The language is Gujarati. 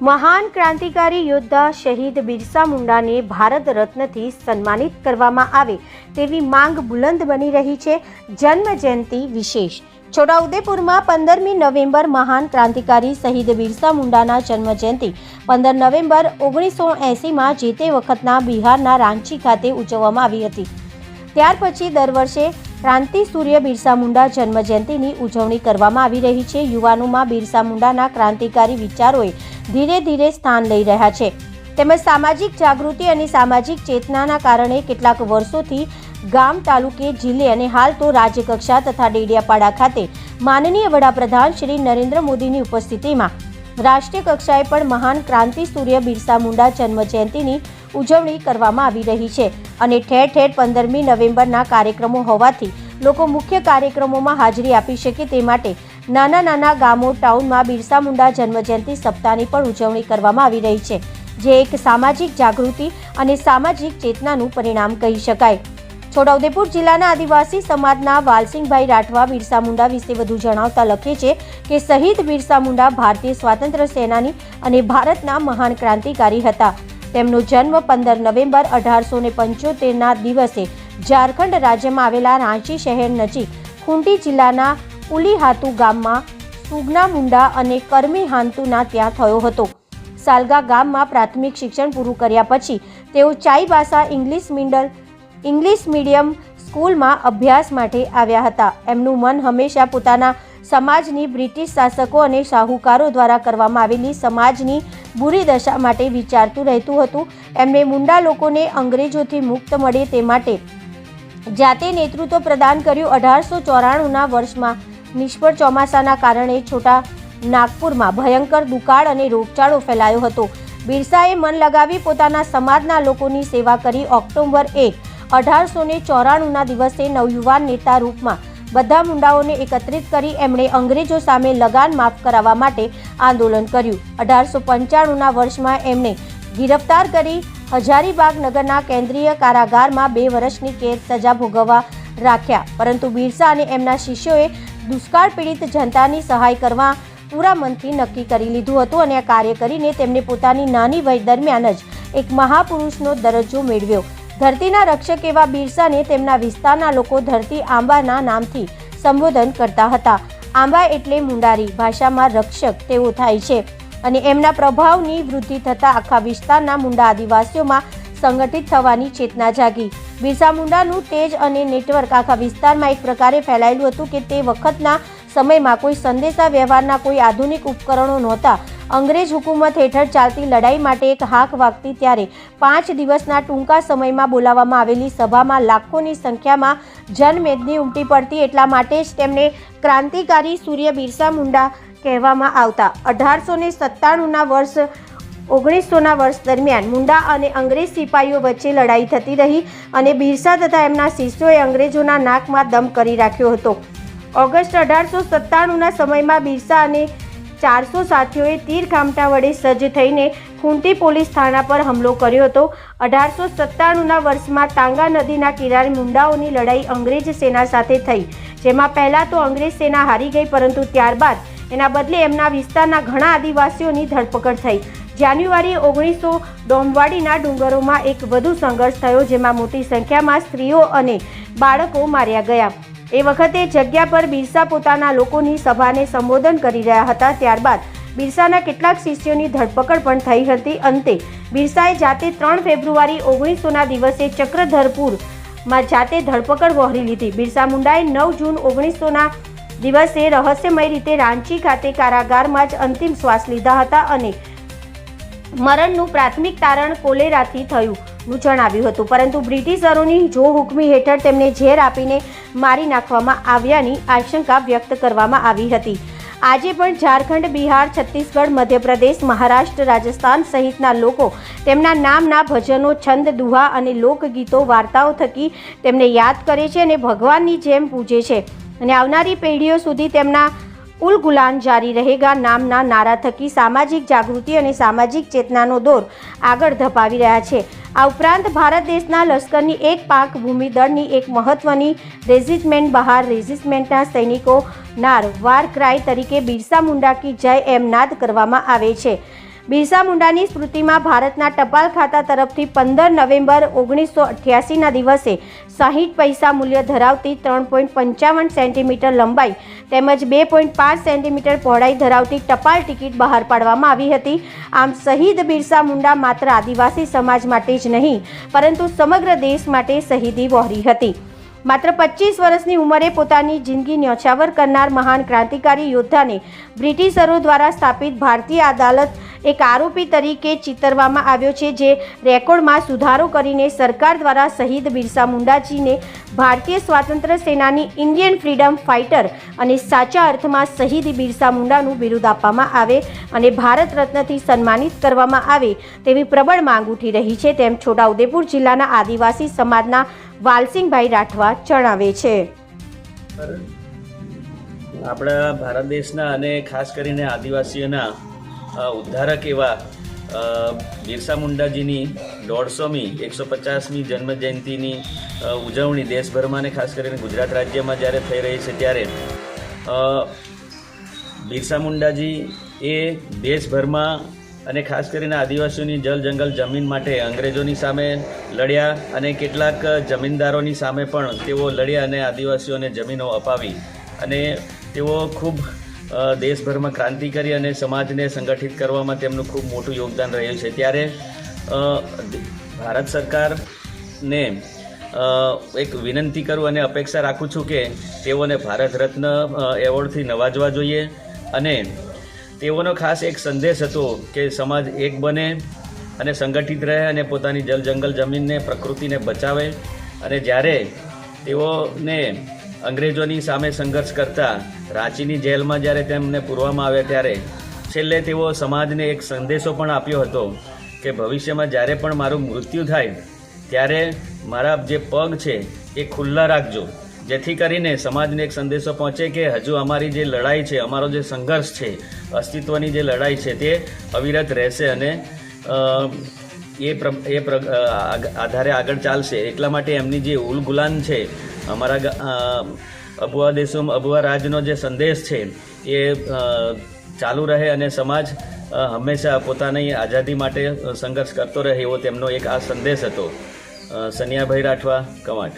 મહાન ક્રાંતિકારી યોદ્ધા શહીદ બિરસા મુંડાને ભારત રત્નથી સન્માનિત કરવામાં આવે તેવી માંગ બુલંદ બની રહી છે। જન્મ જયંતિ વિશેષ છોટાઉદેપુરમાં 15મી નવેમ્બર મહાન ક્રાંતિકારી શહીદ બિરસા મુંડાના જન્મ જયંતિ 15 નવેમ્બર 1980માં જે તે વખતના બિહારના રાંચી ખાતે ઉજવવામાં આવી હતી। ત્યાર પછી દર વર્ષે ક્રાંતિ સૂર્ય બિરસા મુંડા જન્મ જયંતિની ઉજવણી કરવામાં આવી રહી છે। યુવાનોમાં બિરસા મુંડાના ક્રાંતિકારી વિચારોએ ધીરે ધીરે સ્થાન લઈ રહ્યા છે તેમજ સામાજિક જાગૃતિ અને સામાજિક ચેતનાના કારણે કેટલાક વર્ષોથી ગામ તાલુકે જિલ્લે અને હાલ તો રાજ્યકક્ષા તથા ડેડિયાપાડા ખાતે માનનીય વડાપ્રધાન શ્રી નરેન્દ્ર મોદીની ઉપસ્થિતિમાં રાષ્ટ્રીય કક્ષાએ પણ મહાન ક્રાંતિ સૂર્ય બિરસા મુંડા જન્મ જયંતિની ઉજવણી કરવામાં આવી રહી છે અને ઠેર ઠેર 15મી નવેમ્બરના કાર્યક્રમો હોવાથી લોકો મુખ્ય કાર્યક્રમોમાં હાજરી આપી શકે તે માટે નાના નાના ગામો ટાઉનમાં બિરસા મુંડા જન્મજયંતિ સપ્તાહની પણ ઉજવણી કરવામાં આવી રહી છે, જે એક સામાજિક જાગૃતિ અને સામાજિક ચેતનાનું પરિણામ કહી શકાય। છોટાઉદેપુર જિલ્લાના આદિવાસી સમાજના વાલસિંહભાઈ રાઠવા બિરસા મુંડા વિશે વધુ જણાવતા લખે છે કે શહીદ બિરસા મુંડા ભારતીય સ્વાતંત્ર્ય સેનાની અને ભારતના મહાન ક્રાંતિકારી હતા। તેમનો જન્મ 15 નવેમ્બર 1875ના દિવસે ઝારખંડ રાજ્યમાં આવેલા રાંચી શહેર નજીક ખૂંટી જિલ્લાના ઉલીહાતુ ગામમાં સુગના મુંડા અને કરમી હાંતુના ત્યાં થયો હતો। સાલગા ગામમાં પ્રાથમિક શિક્ષણ પૂરું કર્યા પછી તેઓ ચાઈબાસા ઇંગ્લિશ મીડિયમ સ્કૂલમાં અભ્યાસ માટે આવ્યા હતા। એમનું મન હંમેશા પોતાના સમાજની બ્રિટિશ શાસકો અને શાહુકારો દ્વારા કરવામાં આવેલી સમાજની બુરી દશા માટે વિચારતું રહેતું હતું। એમણે મુંડા લોકોને અંગ્રેજોથી મુક્ત મળે તે માટે જાતે નેતૃત્વ પ્રદાન કર્યું। 1894ના વર્ષમાં નિષ્ફળ ચોમાસાના કારણે છોટા નાગપુરમાં ભયંકર દુકાળ અને રોગચાળો ફેલાયો હતો। બિરસાએ મન લગાવી પોતાના સમાજના લોકોની સેવા કરી। ઓક્ટોબર 1, 1894ના દિવસે નવયુવાન નેતા રૂપમાં બધા મુંડાઓને એકત્રિત કરી એમણે અંગ્રેજો સામે લગાન માફ કરાવવા માટે આંદોલન કર્યું। 1895ના વર્ષમાં એમણે ગિરફ્તાર કરી હજારીબાગ નગરના કેન્દ્રીય કારાગારમાં 2 વર્ષની કેદ સજા ભોગવવા રાખ્યા, પરંતુ બિરસા અને એમના શિષ્યોએ દુષ્કાળ પીડિત જનતાની સહાય કરવા પૂરા મનથી નક્કી કરી લીધું હતું અને આ કાર્ય કરીને તેમને પોતાની નાની વય દરમિયાન જ એક મહાપુરુષનો દરજ્જો મેળવ્યો। ધરતીના રક્ષક એવા બિરસાને તેમના વિસ્તારના લોકો ધરતી આંબાના નામથી સંબોધન કરતા હતા। આંબા એટલે મુંડારી ભાષામાં રક્ષક તેવો થાય છે અને એમના પ્રભાવની વૃદ્ધિ થતાં આખા વિસ્તારના મુંડા આદિવાસીઓમાં સંગઠિત થવાની ચેતના જાગી। બિરસા મુંડાનું તેજ અને નેટવર્ક આખા વિસ્તારમાં એક પ્રકારે ફેલાયેલું હતું કે તે વખતના સમયમાં કોઈ સંદેશા વ્યવહારના કોઈ આધુનિક ઉપકરણો નહોતા। અંગ્રેજ હુકુમત હેઠળ ચાલતી લડાઈ માટે એક હાક વાગતી ત્યારે 5 દિવસના ટૂંકા સમયમાં બોલાવવામાં આવેલી સભામાં લાખોની સંખ્યામાં જનમેદની ઉમટી પડતી। એટલા માટે જ તેમને ક્રાંતિકારી સૂર્ય બિરસા મુંડા કહેવામાં આવતા। 1897ના વર્ષ 1900ના વર્ષ દરમિયાન મુંડા અને અંગ્રેજ સિપાહીઓ વચ્ચે લડાઈ થતી રહી અને બિરસા તથા એમના શિષ્યોએ અંગ્રેજોના નાકમાં દમ કરી રાખ્યો હતો। ઓગસ્ટ 1897ના સમયમાં બિરસા અને 400 સાથીઓએ તીર કામટા વડે સજ્જ થઈને ખૂંટી પોલીસ થાણા પર હુમલો કર્યો હતો। 1897ના વર્ષમાં તાંગા નદીના કિનારે મુંડાઓની લડાઈ અંગ્રેજ સેના સાથે થઈ, જેમાં પહેલા તો અંગ્રેજ સેના હારી ગઈ, પરંતુ ત્યારબાદ એના બદલે એમના વિસ્તારના ઘણા આદિવાસીઓની ધરપકડ થઈ। જાન્યુઆરી 1900 ડોમવાડીના ડુંગરોમાં એક વધુ સંઘર્ષ થયો, જેમાં મોટી સંખ્યામાં સ્ત્રીઓ અને બાળકો માર્યા ગયા। એ વખતે જગ્યા પર બિરસા પોતાના લોકોની સભાને સંબોધન કરી રહ્યા હતા। ત્યારબાદ બિરસાના કેટલાક શિષ્યોની ધરપકડ પણ થઈ હતી। અંતે બિરસાએ જાતે 3 ફેબ્રુઆરી 1900ના દિવસે ચક્રધરપુરમાં જાતે ધરપકડ વહોરી લીધી। બિરસા મુંડાએ 9 જૂન 1900ના દિવસે રહસ્યમય રીતે રાંચી ખાતે કારાગારમાં જ અંતિમ શ્વાસ લીધા હતા અને મરણનું પ્રાથમિક તારણ કોલેરાથી થયુંનું જણાવ્યું હતું, પરંતુ બ્રિટિશરોની જોહુકમી હેઠળ તેમને ઝેર આપીને મારી નાખવામાં આવ્યાની આશંકા વ્યક્ત કરવામાં આવી હતી। આજે પણ ઝારખંડ, બિહાર, છત્તીસગઢ, મધ્યપ્રદેશ, મહારાષ્ટ્ર, રાજસ્થાન સહિતના લોકો તેમના નામના ભજનો, છંદ, દુહા અને લોકગીતો, વાર્તાઓ થકી તેમને યાદ કરે છે અને ભગવાનની જેમ પૂજે છે અને આવનારી પેઢીઓ સુધી તેમના ઉલ ગુલાન જારી રહેગા નામના નારા થકી સામાજિક જાગૃતિ અને સામાજિક ચેતનાનો દોર આગળ ધપાવી રહ્યા છે। આ ઉપરાંત ભારત દેશના લશ્કરની એક પાંખ ભૂમિ દળની એક મહત્વની રેજિમેન્ટ બહાર રેજિમેન્ટના સૈનિકો નાર વાર ક્રાય તરીકે બિરસા મુંડા કી જય એમ નાદ કરવામાં આવે છે। બિરસા મુંડાની સ્મૃતિમાં ભારતના ટપાલ ખાતા તરફથી 15 નવેમ્બર 1988ના દિવસે 60 પૈસા મૂલ્ય ધરાવતી 3.55 સેન્ટીમીટર લંબાઈ તેમજ 2.5 સેન્ટીમીટર પહોળાઈ ધરાવતી ટપાલ ટિકિટ બહાર પાડવામાં આવી હતી. આમ શહીદ બિરસા મુંડા માત્ર આદિવાસી સમાજ માટે જ નહીં પરંતુ સમગ્ર દેશ માટે શહીદી વહોરી હતી. માત્ર 25 વર્ષની ઉંમરે પોતાની જિંદગી ન્યોછાવર કરનાર મહાન ક્રાંતિકારી યોદ્ધાને બ્રિટિશરો દ્વારા સ્થાપિત ભારતીય અદાલત એક આરોપી તરીકે ચિતરવામાં આવ્યો છે, જે રેકોર્ડમાં સુધારો કરીને સરકાર દ્વારા શહીદ બિરસા મુંડાજીને ભારતીય સ્વાતંત્ર્ય સેનાની ઇન્ડિયન ફ્રીડમ ફાઇટર અને સાચા અર્થમાં શહીદ બિરસા મુંડાનું બિરુદ આપવામાં આવે અને ભારત રત્નથી સન્માનિત કરવામાં આવે તેવી પ્રબળ માંગ ઉઠી રહી છે, તેમ છોટાઉદેપુર જિલ્લાના આદિવાસી સમાજના વાલસિંહભાઈ રાઠવા જણાવે છે. આપણા ભારત દેશના અને ખાસ કરીને આદિવાસીઓના ઉદ્ધારક એવા બિરસા મુંડાજીની 150મી 150મી જન્મ જયંતિની ઉજવણી દેશભરમાં અને ખાસ કરીને ગુજરાત રાજ્યમાં જ્યારે થઈ રહી છે, ત્યારે બિરસા મુંડાજી એ દેશભરમાં અને ખાસ કરીને આદિવાસીઓની જલ જંગલ જમીન માટે અંગ્રેજોની સામે લડ્યા અને કેટલાક જમીનદારોની સામે પણ તેઓ લડ્યા અને આદિવાસીઓને જમીનો અપાવી અને તેઓ ખૂબ દેશભરમાં ક્રાંતિ કરી અને સમાજને સંગઠિત કરવામાં તેમનું ખૂબ મોટું યોગદાન રહ્યું છે. ત્યારે ભારત સરકારને એક વિનંતી કરું અને અપેક્ષા રાખું છું કે તેઓને ભારત રત્ન એવોર્ડથી નવાજવા જોઈએ અને તેઓનો ખાસ એક સંદેશ હતો કે સમાજ એક બને અને સંગઠિત રહે અને પોતાની જલ જંગલ જમીનને પ્રકૃતિને બચાવે. અને જ્યારે તેઓને અંગ્રેજોની સામે સંઘર્ષ કરતા રાંચીની જેલમાં જ્યારે તેમને પૂરવામાં આવ્યા, ત્યારે છેલ્લે તેઓ સમાજને એક સંદેશો પણ આપ્યો હતો કે ભવિષ્યમાં જ્યારે પણ મારું મૃત્યુ થાય ત્યારે મારા જે પગ છે એ ખુલ્લા રાખજો, જેથી કરીને સમાજને એક સંદેશો પહોંચે કે હજુ અમારી જે લડાઈ છે, અમારો જે સંઘર્ષ છે, અસ્તિત્વની જે લડાઈ છે તે અવિરત રહેશે અને આધારે આગળ ચાલશે. એટલા માટે એમની જે ઉલ ગુલાન છે, અમારા અબુઆ દેશોમાં અબુઆ રાજનો જે સંદેશ છે એ ચાલુ રહે અને સમાજ હંમેશા પોતાની આઝાદી માટે સંઘર્ષ કરતો રહે, એવો તેમનો એક આ સંદેશ હતો. સનિયાભાઈ રાઠવા, કવાંટ.